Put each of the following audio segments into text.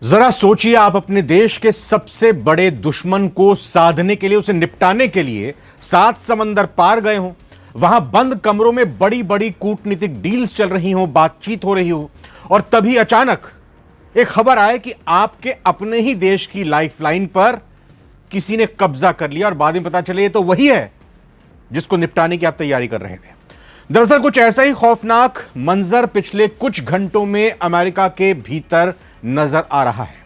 जरा सोचिए, आप अपने देश के सबसे बड़े दुश्मन को साधने के लिए, उसे निपटाने के लिए 7 समंदर पार गए हो, वहां बंद कमरों में बड़ी बड़ी कूटनीतिक डील्स चल रही हो, बातचीत हो रही हो, और तभी अचानक एक खबर आए कि आपके अपने ही देश की लाइफलाइन पर किसी ने कब्जा कर लिया और बाद में पता चले ये तो वही है जिसको निपटाने की आप तैयारी कर रहे थे। दरअसल कुछ ऐसा ही खौफनाक मंजर पिछले कुछ घंटों में अमेरिका के भीतर नजर आ रहा है।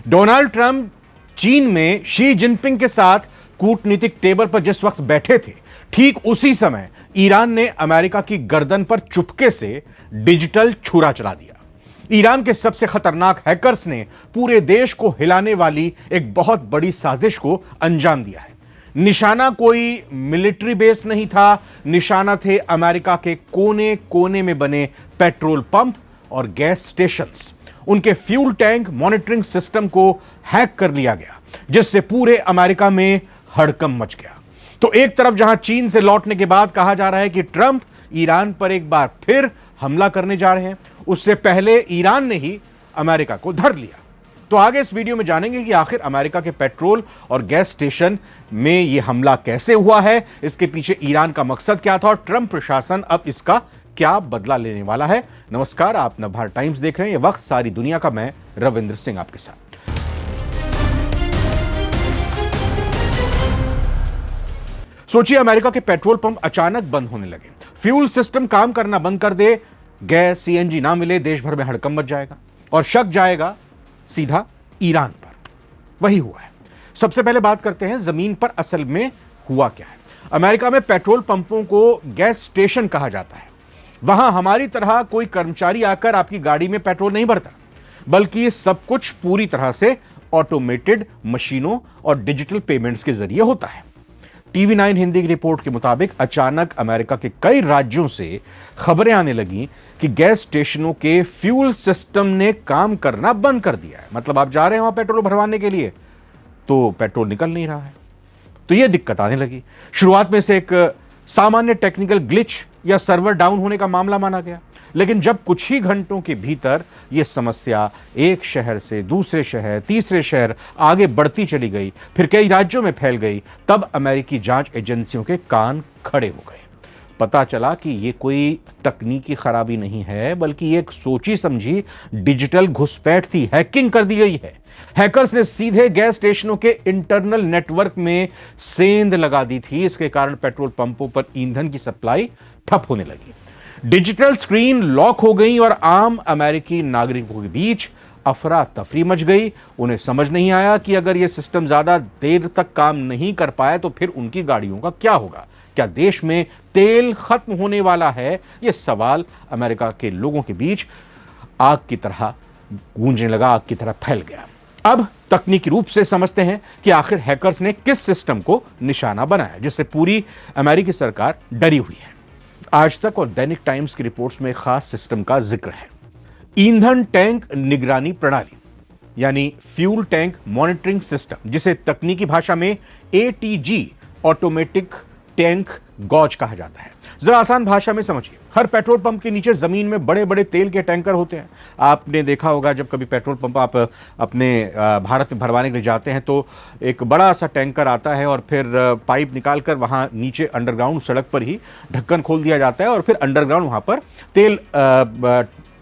डोनाल्ड ट्रंप चीन में शी जिनपिंग के साथ कूटनीतिक टेबल पर जिस वक्त बैठे थे, ठीक उसी समय ईरान ने अमेरिका की गर्दन पर चुपके से डिजिटल छुरा चला दिया। ईरान के सबसे खतरनाक हैकर्स ने पूरे देश को हिलाने वाली एक बहुत बड़ी साजिश को अंजाम दिया है। निशाना कोई मिलिट्री बेस नहीं था, निशाना थे अमेरिका के कोने कोने में बने पेट्रोल पंप और गैस स्टेशंस। उनके फ्यूल टैंक मॉनिटरिंग सिस्टम को हैक कर लिया गया, जिससे पूरे अमेरिका में हड़कंप मच गया। तो एक तरफ जहां चीन से लौटने के बाद कहा जा रहा है कि ट्रंप ईरान पर एक बार फिर हमला करने जा रहे हैं, उससे पहले ईरान ने ही अमेरिका को धर लिया। तो आगे इस वीडियो में जानेंगे कि आखिर अमेरिका के पेट्रोल और गैस स्टेशन में यह हमला कैसे हुआ है, इसके पीछे ईरान का मकसद क्या था और ट्रंप प्रशासन अब इसका क्या बदला लेने वाला है। नमस्कार, आप नवभारत टाइम्स देख रहे हैं। यह वक्त सारी दुनिया का, मैं रविंद्र सिंह आपके साथ। सोचिए, अमेरिका के पेट्रोल पंप अचानक बंद होने लगे, फ्यूल सिस्टम काम करना बंद कर दे, गैस सीएनजी ना मिले, देश भर में हड़कंप मच जाएगा और शक जाएगा सीधा ईरान पर। वही हुआ है। सबसे पहले बात करते हैं जमीन पर असल में हुआ क्या है। अमेरिका में पेट्रोल पंपों को गैस स्टेशन कहा जाता है। वहां हमारी तरह कोई कर्मचारी आकर आपकी गाड़ी में पेट्रोल नहीं भरता, बल्कि सब कुछ पूरी तरह से ऑटोमेटेड मशीनों और डिजिटल पेमेंट्स के जरिए होता है। टीवी 9 हिंदी की रिपोर्ट के मुताबिक अचानक अमेरिका के कई राज्यों से खबरें आने लगी कि गैस स्टेशनों के फ्यूल सिस्टम ने काम करना बंद कर दिया है। मतलब आप जा रहे हैं वहां पेट्रोल भरवाने के लिए, तो पेट्रोल निकल नहीं रहा है। तो यह दिक्कत आने लगी। शुरुआत में से एक सामान्य टेक्निकल ग्लिच या सर्वर डाउन होने का मामला माना गया, लेकिन जब कुछ ही घंटों के भीतर यह समस्या एक शहर से दूसरे शहर, तीसरे शहर आगे बढ़ती चली गई, फिर कई राज्यों में फैल गई, तब अमेरिकी जांच एजेंसियों के कान खड़े हो गए। पता चला कि यह कोई तकनीकी खराबी नहीं है, बल्कि यह एक सोची समझी डिजिटल घुसपैठ थी। हैकिंग कर दी गई है। हैकर्स ने सीधे गैस स्टेशनों के इंटरनल नेटवर्क में सेंध लगा दी थी। इसके कारण पेट्रोल पंपों पर ईंधन की सप्लाई ठप होने लगी, डिजिटल स्क्रीन लॉक हो गई और आम अमेरिकी नागरिकों के बीच अफरा तफरी मच गई। उन्हें समझ नहीं आया कि अगर यह सिस्टम ज्यादा देर तक काम नहीं कर पाए तो फिर उनकी गाड़ियों का क्या होगा। क्या देश में तेल खत्म होने वाला है? यह सवाल अमेरिका के लोगों के बीच आग की तरह गूंजने लगा, आग की तरह फैल गया। अब तकनीकी रूप से समझते हैं कि आखिर हैकर्स ने किस सिस्टम को निशाना बनाया, जिससे पूरी अमेरिकी सरकार डरी हुई है। आज तक और दैनिक टाइम्स की रिपोर्ट्स में खास सिस्टम का जिक्र है। ईंधन टैंक निगरानी प्रणाली, यानी फ्यूल टैंक मॉनिटरिंग सिस्टम, जिसे तकनीकी भाषा में एटीजी ऑटोमेटिक टैंक गॉज कहा जाता है। जरा आसान भाषा में समझिए। हर पेट्रोल पंप के नीचे जमीन में बड़े बड़े तेल के टैंकर होते हैं। आपने देखा होगा, जब कभी पेट्रोल पंप आप अपने भारत में भरवाने के लिए जाते हैं तो एक बड़ा सा टैंकर आता है और फिर पाइप निकालकर वहां नीचे अंडरग्राउंड सड़क पर ही ढक्कन खोल दिया जाता है और फिर अंडरग्राउंड वहां पर तेल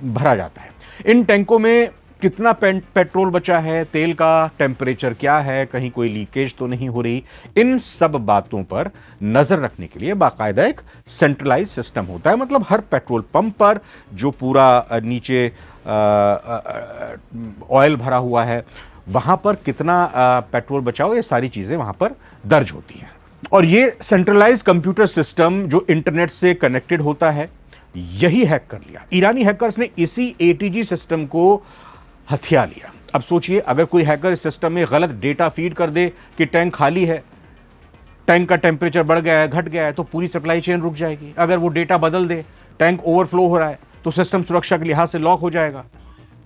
भरा जाता है। इन टैंकों में कितना पेट्रोल बचा है, तेल का टेम्परेचर क्या है, कहीं कोई लीकेज तो नहीं हो रही, इन सब बातों पर नजर रखने के लिए बाकायदा एक सेंट्रलाइज सिस्टम होता है। मतलब हर पेट्रोल पंप पर जो पूरा नीचे ऑयल भरा हुआ है, वहां पर कितना पेट्रोल बचा हो, ये सारी चीजें वहां पर दर्ज होती हैं। और ये सेंट्रलाइज कंप्यूटर सिस्टम जो इंटरनेट से कनेक्टेड होता है, यही हैक कर लिया। ईरानी हैकर्स ने इसी एटीजी सिस्टम को हथिया लिया। अब सोचिए, अगर कोई हैकर इस सिस्टम में गलत डेटा फीड कर दे कि टैंक खाली है, टैंक का टेम्परेचर बढ़ गया है, घट गया है, तो पूरी सप्लाई चेन रुक जाएगी। अगर वो डेटा बदल दे, टैंक ओवरफ्लो हो रहा है, तो सिस्टम सुरक्षा के लिहाज से लॉक हो जाएगा।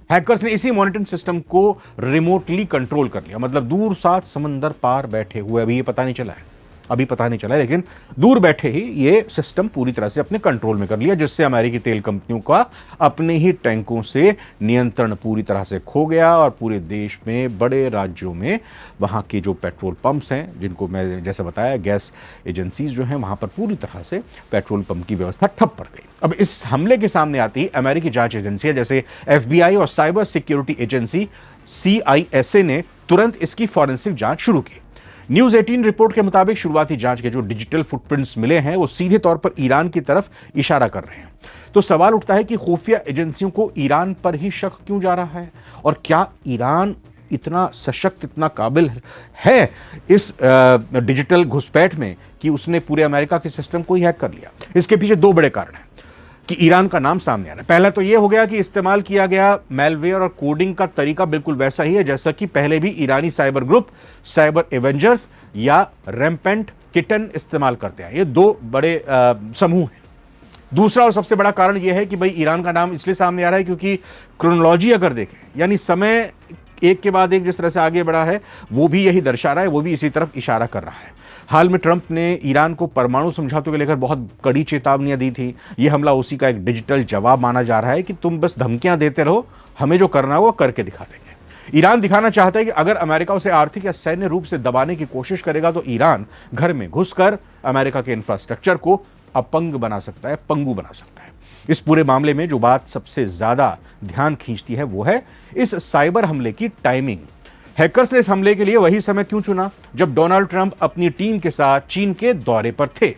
हैकर्स ने इसी मॉनिटरिंग सिस्टम को रिमोटली कंट्रोल कर लिया। मतलब दूर 7 समंदर पार बैठे हुए, अभी ये पता नहीं चला है अभी पता नहीं चला, लेकिन दूर बैठे ही ये सिस्टम पूरी तरह से अपने कंट्रोल में कर लिया, जिससे अमेरिकी तेल कंपनियों का अपने ही टैंकों से नियंत्रण पूरी तरह से खो गया और पूरे देश में बड़े राज्यों में वहां के जो पेट्रोल पंप्स हैं, जिनको मैं जैसे बताया गैस एजेंसीज जो हैं, वहां पर पूरी तरह से पेट्रोल पंप की व्यवस्था ठप पड़ गई। अब इस हमले के सामने आती ही अमेरिकी जांच एजेंसियां जैसे FBI और साइबर सिक्योरिटी एजेंसी CIA ने तुरंत इसकी फॉरेंसिक जांच शुरू की। न्यूज 18 रिपोर्ट के मुताबिक शुरुआती जांच के जो डिजिटल फुटप्रिंट्स मिले हैं वो सीधे तौर पर ईरान की तरफ इशारा कर रहे हैं। तो सवाल उठता है कि खुफिया एजेंसियों को ईरान पर ही शक क्यों जा रहा है, और क्या ईरान इतना सशक्त, इतना काबिल है इस डिजिटल घुसपैठ में कि उसने पूरे अमेरिका के सिस्टम को ही हैक कर लिया। इसके पीछे दो बड़े कारण हैं कि ईरान का नाम सामने आ रहा है। पहला तो यह हो गया कि इस्तेमाल किया गया मेलवेयर और कोडिंग का तरीका बिल्कुल वैसा ही है जैसा कि पहले भी ईरानी साइबर ग्रुप साइबर एवेंजर्स या रैम्पेंट किटन इस्तेमाल करते हैं। ये दो बड़े समूह हैं। दूसरा और सबसे बड़ा कारण यह है कि भाई ईरान का नाम इसलिए सामने आ रहा है क्योंकि क्रोनोलॉजी अगर देखें, यानी समय एक के बाद एक जिस तरह से आगे बढ़ा है, वो भी यही दर्शा रहा है, वो भी इसी तरफ इशारा कर रहा है। हाल में ट्रंप ने ईरान को परमाणु समझौते को लेकर बहुत कड़ी चेतावनियां दी थी। यह हमला उसी का एक डिजिटल जवाब माना जा रहा है कि तुम बस धमकियां देते रहो, हमें जो करना है वो करके दिखा देंगे। ईरान दिखाना चाहता है कि अगर अमेरिका उसे आर्थिक या सैन्य रूप से दबाने की कोशिश करेगा तो ईरान घर में घुसकर अमेरिका के इंफ्रास्ट्रक्चर को अपंग बना सकता है, पंगु बना सकता है। इस पूरे मामले में जो बात सबसे ज्यादा ध्यान खींचती है वो है इस साइबर हमले की टाइमिंग। हैकर्स ने इस हमले के लिए वही समय क्यों चुना जब डोनाल्ड ट्रंप अपनी टीम के साथ चीन के दौरे पर थे।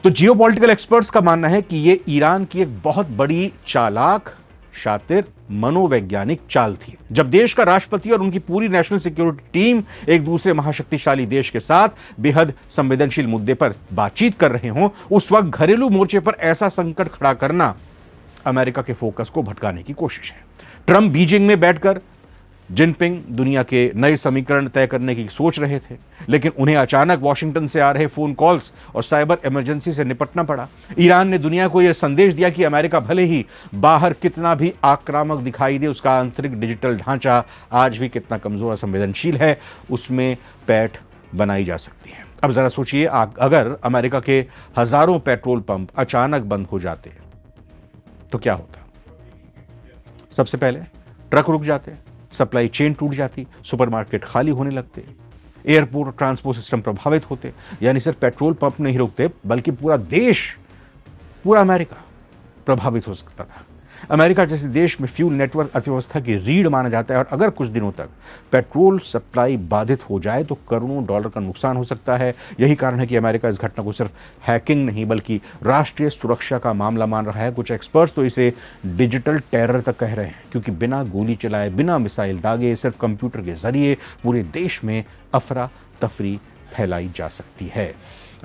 तो जियोपॉलिटिकल एक्सपर्ट्स का मानना है कि यह ईरान की एक बहुत बड़ी चालाक, शातिर, मनोवैज्ञानिक चाल थी। जब देश का राष्ट्रपति और उनकी पूरी नेशनल सिक्योरिटी टीम एक दूसरे महाशक्तिशाली देश के साथ बेहद संवेदनशील मुद्दे पर बातचीत कर रहे हों, उस वक्त घरेलू मोर्चे पर ऐसा संकट खड़ा करना अमेरिका के फोकस को भटकाने की कोशिश है। ट्रंप बीजिंग में बैठकर जिनपिंग दुनिया के नए समीकरण तय करने की सोच रहे थे, लेकिन उन्हें अचानक वॉशिंगटन से आ रहे फोन कॉल्स और साइबर इमरजेंसी से निपटना पड़ा। ईरान ने दुनिया को यह संदेश दिया कि अमेरिका भले ही बाहर कितना भी आक्रामक दिखाई दे, उसका आंतरिक डिजिटल ढांचा आज भी कितना कमजोर और संवेदनशील है, उसमें पैठ बनाई जा सकती है। अब जरा सोचिए, अगर अमेरिका के हजारों पेट्रोल पंप अचानक बंद हो जाते तो क्या होता। सबसे पहले ट्रक रुक जाते, सप्लाई चेन टूट जाती, सुपरमार्केट खाली होने लगते, एयरपोर्ट और ट्रांसपोर्ट सिस्टम प्रभावित होते। यानी सिर्फ पेट्रोल पंप नहीं रुकते बल्कि पूरा देश, पूरा अमेरिका प्रभावित हो सकता था। अमेरिका जैसे देश में फ्यूल नेटवर्क अर्थव्यवस्था की रीढ़ माना जाता है और अगर कुछ दिनों तक पेट्रोल सप्लाई बाधित हो जाए तो करोड़ों डॉलर का नुकसान हो सकता है। यही कारण है कि अमेरिका इस घटना को सिर्फ हैकिंग नहीं बल्कि राष्ट्रीय सुरक्षा का मामला मान रहा है। कुछ एक्सपर्ट्स तो इसे डिजिटल टेरर तक कह रहे हैं, क्योंकि बिना गोली चलाए, बिना मिसाइल दागे, सिर्फ कंप्यूटर के जरिए पूरे देश में अफरा तफरी फैलाई जा सकती है।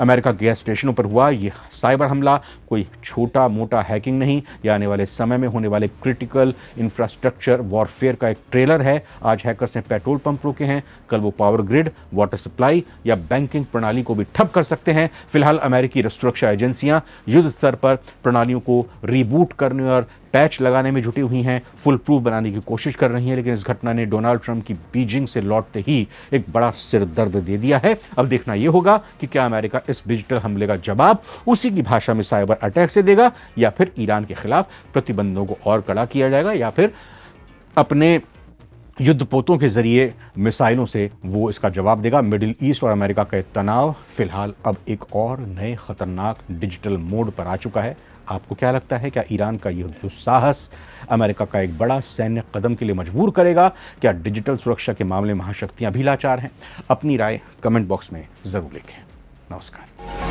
अमेरिका गैस स्टेशनों पर हुआ यह साइबर हमला कोई छोटा मोटा हैकिंग नहीं, यह आने वाले समय में होने वाले क्रिटिकल इंफ्रास्ट्रक्चर वॉरफेयर का एक ट्रेलर है। आज हैकर्स ने पेट्रोल पंप रोके हैं, कल वो पावर ग्रिड, वाटर सप्लाई या बैंकिंग प्रणाली को भी ठप कर सकते हैं। फिलहाल अमेरिकी सुरक्षा एजेंसियां युद्ध स्तर पर प्रणालियों को रीबूट करने और पैच लगाने में जुटी हुई हैं, फुल प्रूफ बनाने की कोशिश कर रही हैं। लेकिन इस घटना ने डोनाल्ड ट्रंप की बीजिंग से लौटते ही एक बड़ा सिर दर्द दे दिया है। अब देखना यह होगा कि क्या अमेरिका इस डिजिटल हमले का जवाब उसी की भाषा में साइबर अटैक से देगा या फिर ईरान के खिलाफ प्रतिबंधों को और कड़ा किया जाएगा या फिर अपने युद्धपोतों के जरिए मिसाइलों से वो इसका जवाब देगा। मिडिल ईस्ट और अमेरिका का तनाव फिलहाल अब एक और नए खतरनाक डिजिटल मोड पर आ चुका है। आपको क्या लगता है, क्या ईरान का यह दुस्साहस अमेरिका का एक बड़ा सैन्य कदम के लिए मजबूर करेगा? क्या डिजिटल सुरक्षा के मामले में महाशक्तियां भी लाचार हैं? अपनी राय कमेंट बॉक्स में जरूर लिखें। नमस्कार।